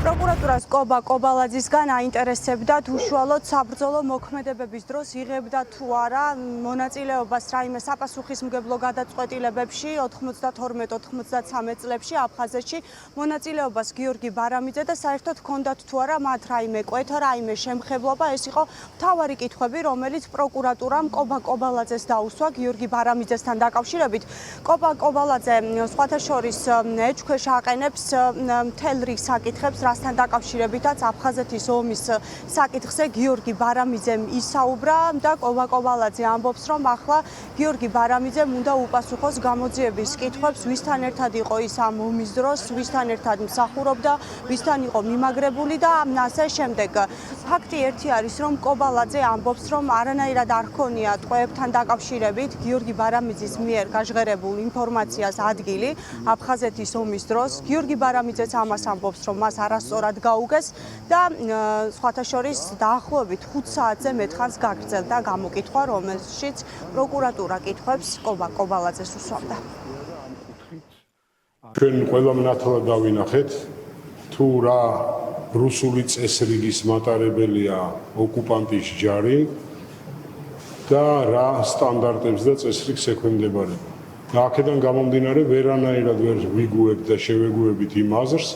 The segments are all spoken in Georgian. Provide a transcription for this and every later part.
პროკურატურას კობა კობალაძისგან აინტერესებდათ უშუალოდ საბრძოლო მოქმედებების დროს იღებდა თუ არა მონაწილეობას რაიმე საპასუხისმგებლო გადაწყვეტილებებში 92-93 წლებში აფხაზეთში მონაწილეობას გიორგი ბარამიძე და საერთოდ ჰქონდათ თუ არა მათ რაიმე კვეთა, რაიმე შემხებლობა. ეს იყო მთავარი კითხვები, რომელიც პროკურატურამ კობა კობალაძეს დაუსვა გიორგი ბარამიძესთან დაკავშირებით. კობა კობალაძე სხვათა შორის ეჭქვეშ აყენებს მთელ რიგ საკითხებს, რასთან დაკავშირებითაც აფხაზეთის ომის საკითხზე გიორგი ბარამიძემ ისაუბრა და კობა კობალაძე ამბობს, რომ ახლა გიორგი ბარამიძემ უნდა უპასუხოს გამოძიების კითხვებს, ვისთან ერთად იყო ის ამ ომის დროს, ვისთან ერთად მსახურობდა, ვისთან იყო მიმაგრებული და ასე შემდეგ. ფაქტი ერთი არის, რომ კობალაძე ამბობს, რომ არანაირად არ ჰქონია ტყვეებთან დაკავშირებით გიორგი ბარამიძის მიერ გაჟღერებულ ინფორმაციას ადგილი აფხაზეთის ომის დროს. გიორგი ბარამიძეც ამას ამბობს, რომ მას არასწორად გაუგეს და სხვათა შორის დაახლოებით 5 საათზე მეტხანს გაგრძელდა გამოკითხვა, რომელშიც პროკურატურა კითხვებს კობა კობალაძეს უსვამდა. ჩვენ ყველამ ნათლად დავინახეთ თუ რა რუსული წესრიგის მატარებელია ოკუპანტის ჯარი და რა სტანდარტებს და წესრიგს ექვემდებარება. და აქედან გამომდინარე ვერანაირად ვერ ვიგუებთ და შევეგუებით იმ აზრს,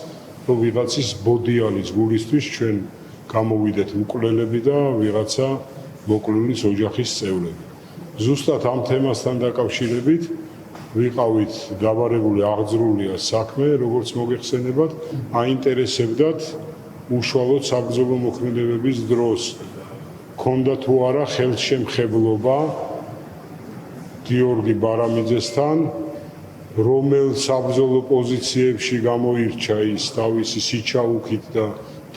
რომ ვიღაცის ბოდიალის გულისთვის ჩვენ გამოვიდეთ მკვლელები და ვიღაცა მოკლულის ოჯახის წევრები. ზუსტად ამ თემასთან დაკავშირებით ვიყავით დაბარებული აღძრულია საქმე, როგორც მოგეხსენებათ, აინტერესებდათ უშუალოდ საბრძოლო მოქმედებების დროს ქონდა თუ არა ხელშემხებლობა გიორგი ბარამიძესთან, რომელ საბრძოლო პოზიციებში გამოირჩა ის თავისი სიჩაუქით და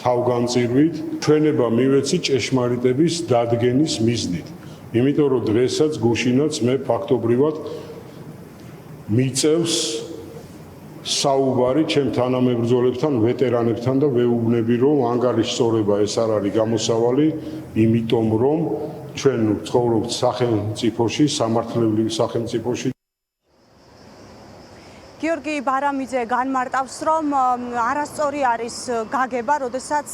თავგანწირვით, ჩვენება მივეცი ჭეშმარიტების დადგენის მიზნით. იმიტომ რომ დღესაც გუშინაც მე ფაქტობრივად მიწევს საუბარი ჩემ თანამებრძოლებთან, ვეტერანებთან და ვეუბნები, რომ ანგარიშსწორება ეს არ არის გამოსავალი, იმიტომ რომ ჩვენ ვცხოვრობთ სახელმწიფოში, სამართლებრივ სახელმწიფოში. გიორგი ბარამიძე განმარტავს, რომ არასწორი არის გაგება, როდესაც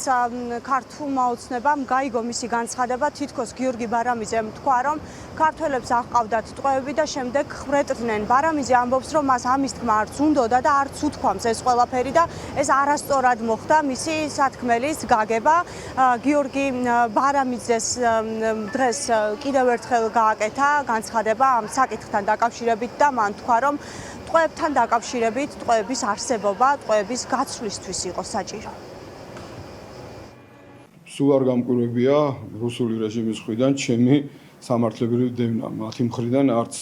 ქართულმა ოცნებამ გაიგო მისი განცხადება, თითქოს გიორგი ბარამიძემ თქვა, რომ ქართველებს აჰყავდათ ტყვეები და შემდეგ ხვრეტდნენ. ბარამიძე ამბობს, რომ მას ამის თქმა არც უნდოდა და არც უთქვამს ეს ყველაფერი და ეს არასწორად მოხდა მისი სათქმელის გაგება. გიორგი ბარამიძეს დღეს კიდევ ერთხელ გააკეთა განცხადება ამ საკითხთან დაკავშირებით და მან თქვა, რომ ტყვეებთან დაკავშირებით ტყვეების არსებობა, ტყვეების გაცვლისთვის იყო საჭირო. სულ არ გამკვირვებია რუსული რეჟიმის მხრიდან ჩემი სამართლებრივი დევნა. მათი მხრიდან არც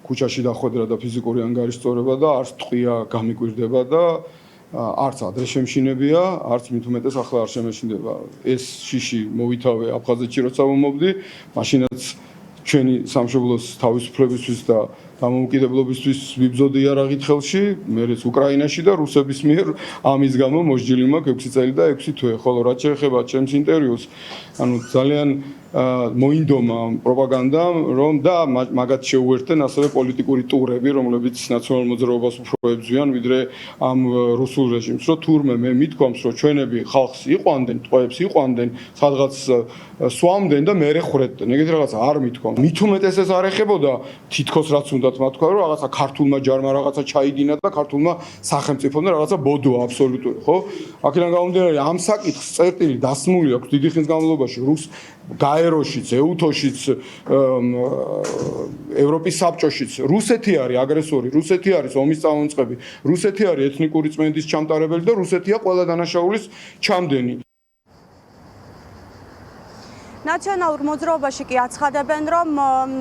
ქუჩაში დახვედრა და ფიზიკური ანგარიშსწორება და არც ტყვია გამიკვირდება და არც ადრე შემშინებია, არც მით უმეტეს ახლა არ შემეშინდება. ეს შიში მოვითავე აფხაზეთში როცა ვუმობდი, მაშინაც ჩვენი სამშობლოს თავისუფლებისთვის და დამოუკიდებლობისთვის ვიბრძოდი იარაღით ხელში, მერეც უკრაინაში და რუსების მიერ ამის გამო მოსჯილი მაქვს 6 წელი და 6 თვე. ხოლო რაც შეეხება ჩემს ინტერვიუს, ანუ ძალიან მოინდომა პროპაგანდამ, რომ და მაგათ შეუერთდნენ ასევე პოლიტიკური ტურები, რომლებიც ნაციონალურ მოძრაობას უფრო ებრძვიან, ვიდრე ამ რუსულ რეჟიმს. რომ თურმე მე მithქვამს, რომ ჩვენები ხალხს იყვანდნენ, ტყვეებს იყვანდნენ, სადღაც სვამდნენ და მერე ხვრეტდნენ. ეგეთი რაღაცა არ მithქვამ. მით უმეტეს ეს არ ეხებოდა თითქოს რაც უნდათ მათქვა, რომ რაღაცა ქართულმა ჯარმა რაღაცა ჩაიდინა და ქართულმა სახელმწიფომ და რაღაცა ბოდოა აბსოლუტური, ხო? აქედან გამომდინარე ამ საკითხს წერტილი დასმული აქვს დიდი ხნის განმავლობაში რუს გაეროშიც, ეუთოშიც, ევროპის საბჭოშიც. რუსეთი არის აგრესორი, რუსეთი არის ომის წამომწყები, რუსეთი არის ეთნიკური წმენდის ჩამტარებელი და რუსეთია ყველა დანაშაულის ჩამდენი. ნაციონალურ მოძრაობაში კი აცხადებენ, რომ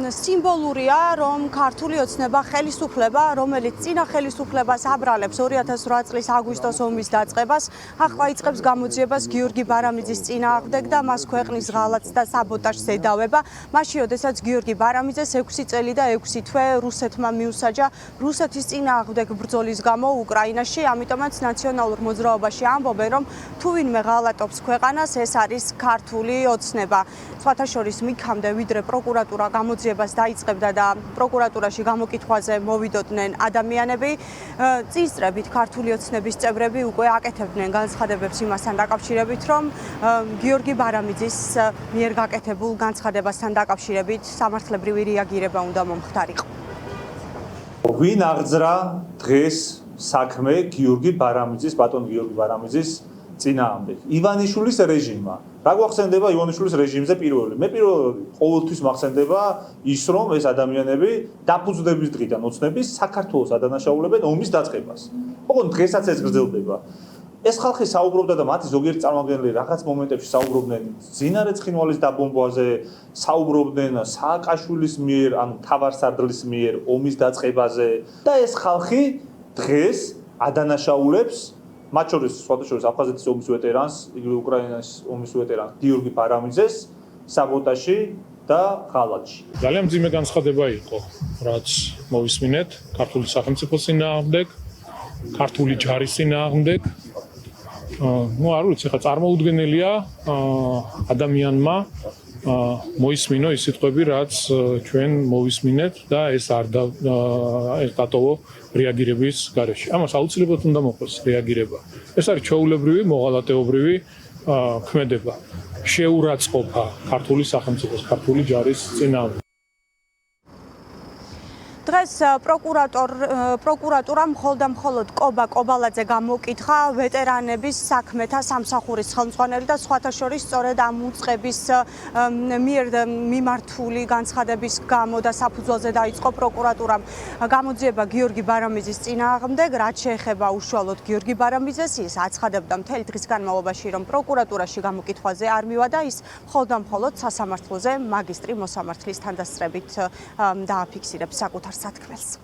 სიმბოლურია, რომ ქართული ოცნება ხელისუფლება, რომელიც წინა ხელისუფლებას აბრალებს 2008 წლის აგვისტოს ომის დაწყებას, ახლა იწყებს გამოძიებას გიორგი ბარამიძის წინააღმდეგ და მას ქვეყნის ღალატს და საბოტაჟს ედავება. მაშინ, როდესაც გიორგი ბარამიძეს 6 წელი და 6 თვე რუსეთმა მიუსაჯა რუსეთის წინააღმდეგ ბრძოლის გამო უკრაინაში, ამიტომაც ნაციონალურ მოძრაობაში ამბობენ, რომ თუ ვინმე ღალატობს ქვეყანას, ეს არის ქართული ოცნება. სხვათა შორის მიქამდე, ვიდრე პროკურატურა გამოძიებას დაიწყებდა და პროკურატურაში გამოკითხვაზე მოვიდოდნენ ადამიანები, წინსწრებით ქართული ოცნების წევრები უკვე აკეთებდნენ განცხადებებს იმასთან დაკავშირებით, რომ გიორგი ბარამიძის მიერ გაკეთებულ განცხადებასთან დაკავშირებით სამართლებრივი რეაგირება უნდა მომხდარიყო. ვინ აღძრა დღეს საქმე გიორგი ბარამიძის, ბატონ გიორგი ბარამიძის წინააღმდეგ? ივანიშვილის რეჟიმმა. რა გვახსენდება ივანიშვილის რეჟიმზე პირველი? მე ყოველთვის მახსენდება ის, რომ ეს ადამიანები დაფუძნების დღიდან ოცნების საქართველოს ადანაშაულებენ ომის დაწყებას. ოღონდ დღესაც ეს გრძელდება. ეს ხალხი საუბრობდა და მათი ზოგიერთი წარმომადგენლები რაღაც მომენტებში საუბრობდნენ მძინარე ცხინვალის დაბომბვაზე, საუბრობდნენ სააკაშვილის მიერ, ანუ მთავარსარდლის მიერ ომის დაწყებაზე და ეს ხალხი დღეს ადანაშაულებს მათ შორის სხვათა შორის აფხაზეთის ომის ვეტერანს, იგივე უკრაინის ომის ვეტერანს გიორგი ბარამიძეს საბოტაჟში და ღალატში. ძალიან მძიმე განცხადება იყო, რაც მოვისმინეთ ქართული სახელმწიფოს წინააღმდეგ, ქართული ჯარის წინააღმდეგ. არ ვიცი, ხა წარმოუდგენელია ადამიანმა მოისმინო ის სიტყვები, რაც ჩვენ მოვისმინეთ და ეს არ დატოვო რეაგირების გარეშე. ამას აუცილებლად უნდა მოხდეს რეაგირება. ეს არის ჩვეულებრივი, მოღალატეობრივი ქმედება. შეურაცხყოფა ქართული სახელმწიფოს, ქართული ჯარის წინააღმდეგ. დღეს პროკურატურამ მხოლოდ კობა კობალაძე გამოკითხა ვეტერანების საქმეთა სამსახურის ხელმძღვანელი და სხვათა შორის სწორედ ამ უწყების მიერ მიმართული განცხადების გამო და საფუძველზე დაიწყო პროკურატურამ გამოძიება გიორგი ბარამიძის წინააღმდეგ, რაც შეეხება უშუალოდ გიორგი ბარამიძეს, ის აცხადებდა მთელი დღის განმავლობაში, რომ პროკურატურაში გამოკითხვაზე არ მივა და ის მხოლოდ სასამართლოზე მაგისტრი მოსამართლის თანდასწრებით დააფიქსირებს საკუთარ სათქმელს.